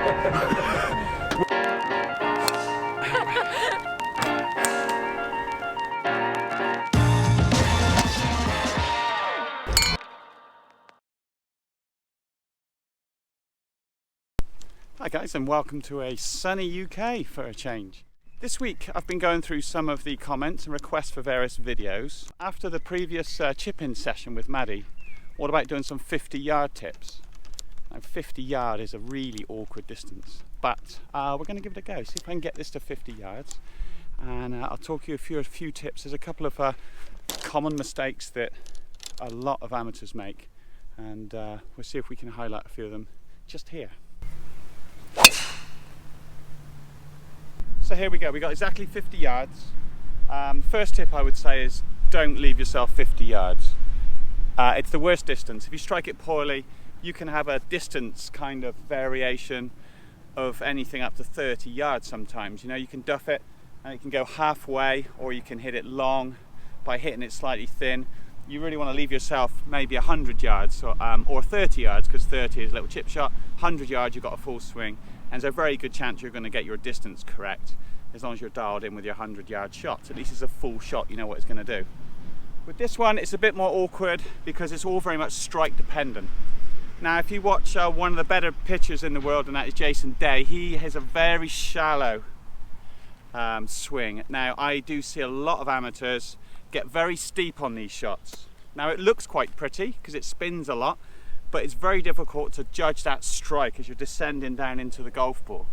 Hi guys, and welcome to a sunny UK for a change. This week I've been going through some of the comments and requests for various videos. After the previous chip-in session with Maddie, what about doing some 50-yard tips? Now 50 yard is a really awkward distance, but we're going to give it a go, see if I can get this to 50 yards. And I'll talk you through a few tips. There's a couple of common mistakes that a lot of amateurs make, and we'll see if we can highlight a few of them just here. So here we go, we got exactly 50 yards. First tip I would say is don't leave yourself 50 yards. It's the worst distance. If you strike it poorly, you can have a distance kind of variation of anything up to 30 yards sometimes. You know, you can duff it and it can go halfway, or you can hit it long by hitting it slightly thin. You really want to leave yourself maybe 100 yards or 30 yards, because 30 is a little chip shot. 100 yards you've got a full swing, and there's a very good chance you're going to get your distance correct as long as you're dialed in with your 100-yard shots. At least it's a full shot, you know what it's going to do. With this one it's a bit more awkward because it's all very much strike dependent. Now if you watch one of the better pitchers in the world, and that is Jason Day, he has a very shallow swing. Now I do see a lot of amateurs get very steep on these shots. Now it looks quite pretty because it spins a lot, but it's very difficult to judge that strike as you're descending down into the golf ball.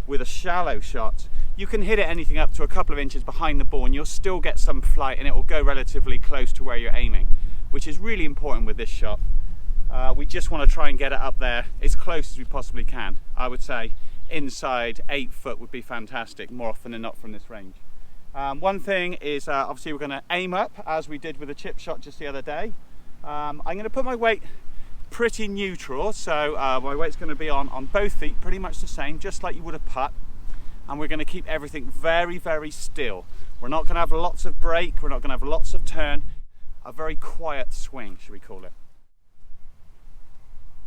With a shallow shot, you can hit it anything up to a couple of inches behind the ball and you'll still get some flight, and it will go relatively close to where you're aiming, which is really important with this shot. We just want to try and get it up there as close as we possibly can. I would say inside 8 foot would be fantastic more often than not from this range. One thing is obviously we're going to aim up as we did with the chip shot just the other day. I'm going to put my weight pretty neutral, so my weight's going to be on both feet pretty much the same, just like you would a putt, and we're going to keep everything very, very still. We're not going to have lots of break, we're not going to have lots of turn, a very quiet swing, should we call it.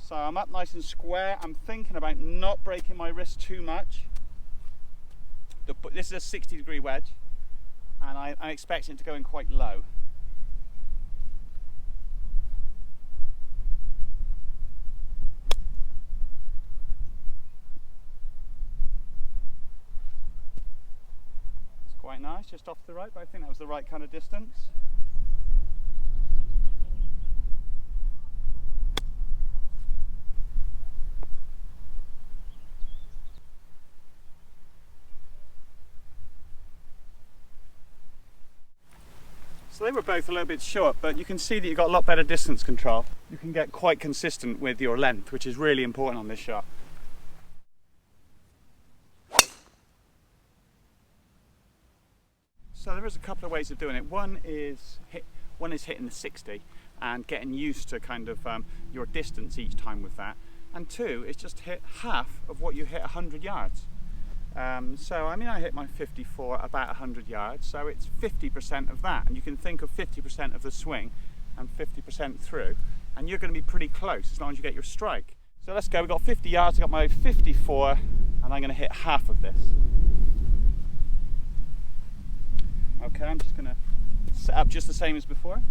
So I'm up nice and square. I'm thinking about not breaking my wrist too much. This is a 60-degree wedge, and I'm expecting it to go in quite low. It's quite nice, just off to the right, but I think that was the right kind of distance. So they were both a little bit short, but you can see that you've got a lot better distance control. You can get quite consistent with your length, which is really important on this shot. So there is a couple of ways of doing it. One is hitting the 60 and getting used to kind of your distance each time with that. And two is just hit half of what you hit 100 yards. So I mean, I hit my 54 about 100 yards, so it's 50% of that, and you can think of 50% of the swing and 50% through, and you're going to be pretty close as long as you get your strike. So let's go. We've got 50 yards, I've got my 54, and I'm going to hit half of this. Okay, I'm just going to set up just the same as before.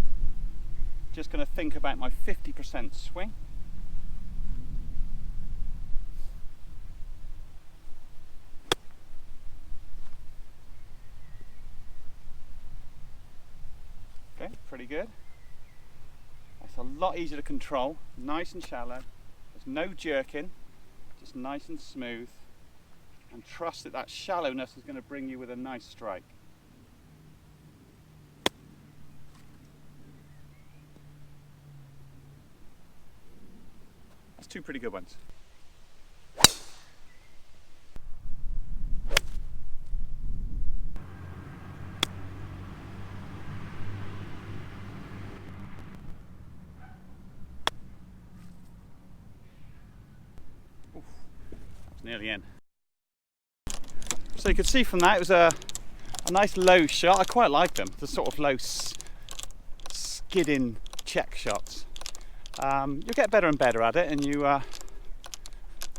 Just going to think about my 50% swing. Okay, pretty good. That's a lot easier to control, nice and shallow. There's no jerking, just nice and smooth. And trust that that shallowness is going to bring you with a nice strike. That's two pretty good ones. Nearly in. So you could see from that it was a nice low shot. I quite like them, the sort of low skidding check shots. You'll get better and better at it, and you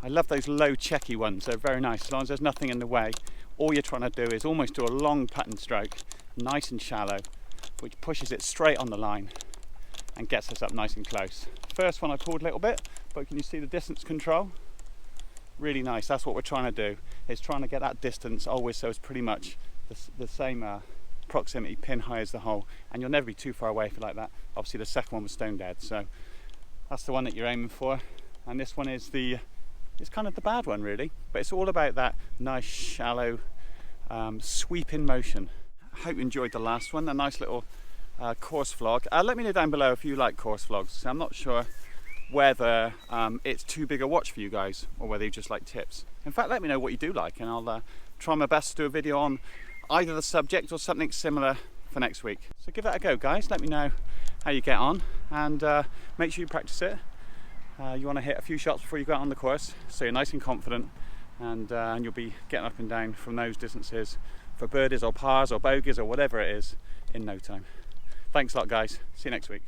I love those low checky ones, they're very nice. As long as there's nothing in the way, all you're trying to do is almost do a long putt and stroke, nice and shallow, which pushes it straight on the line and gets us up nice and close. First one I pulled a little bit, but can you see the distance control? Really nice. That's what we're trying to do, is trying to get that distance always so it's pretty much the same proximity, pin high as the hole, and you'll never be too far away if you like that. Obviously the second one was stone dead, so that's the one that you're aiming for. And this one is it's kind of the bad one really, but it's all about that nice shallow sweeping motion. I hope you enjoyed the last one, a nice little course vlog. Let me know down below if you like course vlogs. So I'm not sure whether it's too big a watch for you guys or whether you just like tips. In fact, let me know what you do like, and I'll try my best to do a video on either the subject or something similar for next week. So give that a go, guys. Let me know how you get on, and make sure you practice it. You want to hit a few shots before you go out on the course, so you're nice and confident, and you'll be getting up and down from those distances for birdies or pars or bogeys or whatever it is in no time. Thanks a lot, guys. See you next week.